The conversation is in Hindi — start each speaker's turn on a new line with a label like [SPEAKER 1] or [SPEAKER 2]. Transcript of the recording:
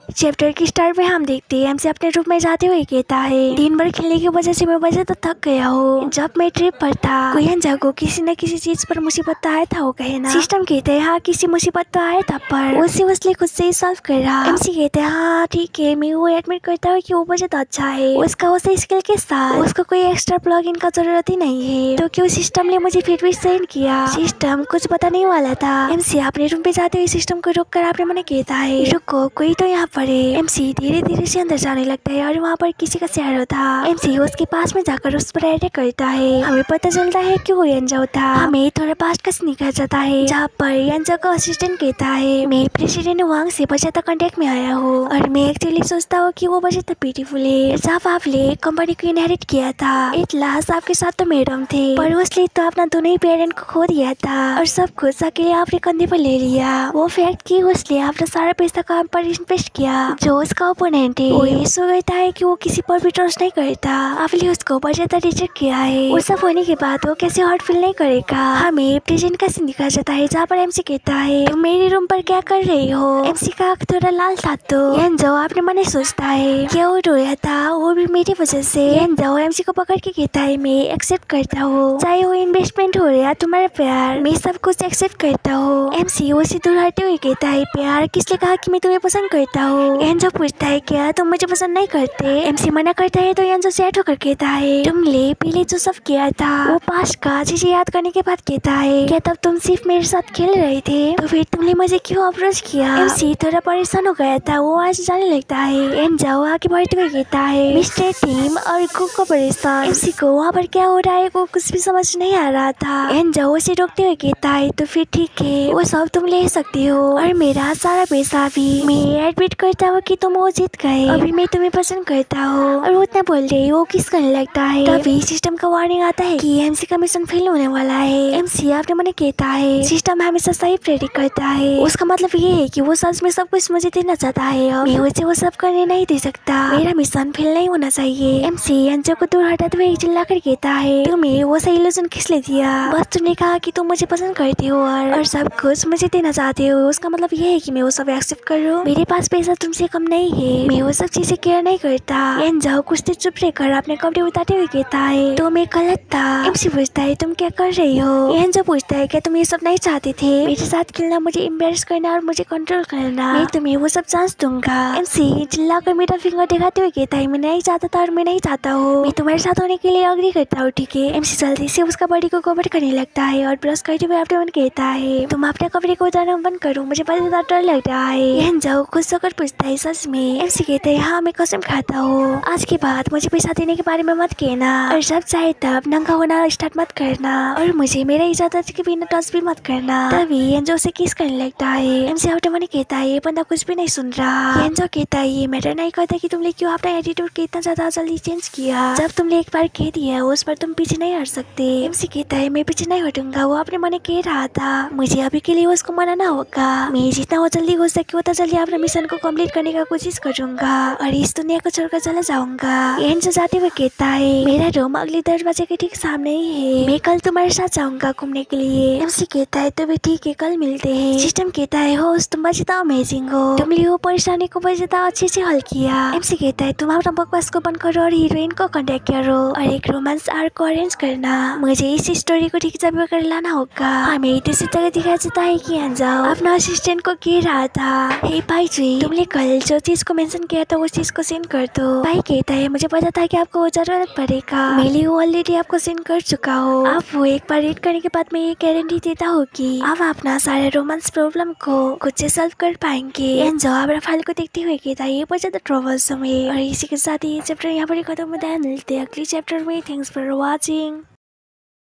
[SPEAKER 1] चैप्टर की स्टार्ट में हम देखते हैं एमसी अपने रूम में जाते हुए कहता है, दिन भर खेलने की वजह से मैं वजह तो थक गया हूँ। जब मैं ट्रिप पर था कोयंजा को किसी न किसी चीज पर मुसीबत तो आया था, वो कहना। सिस्टम कहते हैं हाँ किसी मुसीबत तो आया था पर वो सीरियसली खुद से ही सॉल्व कर रहा। एमसी कहते हैं हाँ ठीक है, मैं वो एडमिट करता हूँ कि वो वजह तो अच्छा है, उसका उस स्किल के साथ उसको कोई एक्स्ट्रा प्लग इन का जरूरत ही नहीं है, तो क्यों सिस्टम ने मुझे फिर भी सेंड किया। सिस्टम कुछ पता नहीं वाला था। एमसी अपने रूम पे जाते हुए सिस्टम को रोक कर आपने मन कहता है, रुको कोई तो यहाँ पर है। एमसी धीरे धीरे से अंदर जाने लगता है और वहाँ पर किसी का शहर था। एमसी उसके पास में जाकर उस पर अटैक करता है। हमें पता चलता है कि वो यंजो था। हमें थोड़ा पास्ट का निकल जाता है जहाँ पर यंजो का असिस्टेंट कहता है, मैं प्रेसिडेंट वांग से बचाता कांटेक्ट में आया हूँ और मैं एक्चुअली सोचता हूँ कि वो बचाता ब्यूटीफुल है। जब आपने कंपनी को इनहेरिट किया था एट लास्ट आपके साथ तो मैडम थे पर उसने तो अपना दोनों ही पेरेंट को खो दिया था और सब कुछ अकेले आपने कंधे पर ले लिया। वो फैक्ट कि उसने अपना सारा पैसा काम पर इन्वेस्ट किया। जो उसका ओपोनेंट है वो ये सोचता है कि वो किसी पर भी ट्रस्ट नहीं करता। आपने उसको बचाता रिजेक्ट किया है। वो सब होने के बाद वो कैसे हर्ट फील नहीं करेगा। हमें प्रेजेंट का सीन दिखा जाता है जहाँ पर एमसी कहता है, तुम मेरे रूम पर क्या कर रही हो। एमसी का आँख थोड़ा लाल था तो यंजो आपने मन सोचता है क्या वो रोया था वो भी मेरी वजह से। यंजो एमसी को पकड़ के कहता है, मैं एक्सेप्ट करता हूँ चाहे वो इन्वेस्टमेंट हो या तुम्हारा प्यार, मैं सब कुछ एक्सेप्ट करता हूँ। एमसी उसे दूर हटते हुए कहता है, प्यार किसने कहा कि मैं तुम्हें पसंद करता हूँ। यंजो पूछता है क्या तुम मुझे पसंद नहीं करते। एमसी मना करता है तो यंजो से होकर कहता है, तुमने पहले जो सब किया था वो पास्ट का चीजें याद करने के बाद कहता है, क्या तब तुम सिर्फ मेरे साथ खेल रहे थे तो फिर तुमने मुझे क्यों अप्रोच किया। एमसी थोड़ा परेशान हो गया था, वो आज जाने लगता है। यंजो आगे बढ़ते हुए कहता है, मिस्टर टीम और कुक को परेशान। एमसी को वहाँ पर क्या हो रहा है वो कुछ भी समझ नहीं आ रहा था। यंजो उसे रोकते हुए कहता है, तो फिर ठीक है वो सब तुम ले सकती हो और मेरा सारा पैसा भी। मैं एडमिट करता हूँ कि तुम वो जीत गए, अभी मैं तुम्हें पसंद करता हूँ। और वो इतना बोल रही वो किस करने लगता है तभी सिस्टम का वार्निंग आता है कि एमसी का मिशन फेल होने वाला है। एमसी आपने मन कहता है, सिस्टम हमेशा सही प्रेडिक्ट करता है, उसका मतलब ये है कि वो सच में सब कुछ मुझे देना चाहता है और मैं उसे वो सब करने नहीं दे सकता। मेरा मिशन फेल नहीं होना चाहिए। एमसी यंजो को दूर हटाते हुए चिल्ला कर कहता है, तुम्हें वो सही इल्यूजन किस ले दिया। बस तुमने कहा कि तुम मुझे पसंद करते हो और सब कुछ मुझे देना चाहते हो, उसका मतलब ये है कि मैं वो सब एक्सेप्ट कर लूं। मेरे पास पैसा तुमसे कम नहीं है, मैं वो सब चीजें केयर नहीं करता। यंजो कुछ देर चुप रहकर अपने कपड़े उतारते हुए कहता है, तो मैं गलत था। एमसी पूछता है, तुम क्या कर रही हो। यंजो पूछता है, क्या तुम ये सब नहीं चाहते थे, मेरे साथ खेलना, मुझे एम्बेरस करना और मुझे कंट्रोल करना, मैं तुम्हें वो सब चांस दूंगा। एमसी चिल्लाकर मेरा फिंगर दिखाते हुए कहता है, मैं नहीं चाहता था और मैं नहीं चाहता हूँ, मैं तुम्हारे साथ होने के लिए अग्री करता हूँ ठीक है। एमसी जल्दी से उसका बॉडी को कवर करने लगता है और ब्रश करते हुए अपने मन कहता है, तुम अपने कपड़े को उतारना बंद करो, मुझे बहुत डर लग रहा है। यंजो खुश होकर पूछता है, सच में। एमसी कहते हैं, हाँ मैं कसम खाता हूँ, आज के बाद मुझे पैसा देने के बारे में मत कहना और जब चाहे तब नंगा होना स्टार्ट मत करना और मुझे मेरा इजाजत के बिना टच भी मत करना। तभी यंजो से किस करने लगता है। एमसी अपने मन कहता है, ये बंदा कुछ भी नहीं सुन रहा। यंजो कहता है, ये मैटर नहीं करता कि तुमने क्यों अपना एटीट्यूड कितना ज्यादा जल्दी चेंज किया, जब तुमने एक बार कह दिया उस पर तुम पीछे नहीं हट सकते। एमसी कहता है, मैं पीछे नहीं हटूंगा, वो अपने मन कह रहा था, मुझे अभी के लिए उसको मनाना होगा, मैं जितना वो जल्दी हो सके उतना जल्दी अपने मिशन को कंप्लीट करने का कोशिश करूंगा और इस दुनिया को छोड़कर चला जाऊंगा। यंजो जाते हुए कहता है, मेरा रूम अगले दरवाजे के ठीक सामने ही है, मैं कल तुम्हारे साथ जाऊंगा घूमने के लिए। एमसी कहता है, तो भी ठीक है कल मिलते हैं। सिस्टम कहता है, होस्ट तुम बचता अमेजिंग हो, तुमने वो परेशानी को बचता अच्छे से हल किया। एमसी कहता है, तुम अपना बकवास को बंद करो और हीरोइन को कांटेक्ट करो और एक रोमांस आर्क को अरेंज करना, मुझे इस स्टोरी को ठीक जगह कर लाना होगा। हमें दूसरी जगह दिखाया जाता है कि यंजो अपना असिस्टेंट को कह रहा था, हे भाई जी तुमने कल जो चीज को मेंशन किया था उस चीज को सेंड कर दो। भाई कहता है, मुझे पता था कि आपको वो जरूरत पड़ेगा, मैं वो ऑलरेडी आपको सेंड कर चुका हूँ, आप वो एक बार रीड करने के बाद मैं ये गारंटी देता हूँ कि आप अपना सारे रोमांस प्रॉब्लम को खुद से सॉल्व कर पाएंगे। यंजो अपना फाइल को देखते हुए कहता है, ये बहुत ज्यादा ट्रबलसम है और इसी के साथ ये चैप्टर यहाँ पर खत्म होता है। मिलते हैं अगले चैप्टर में। Thanks for watching.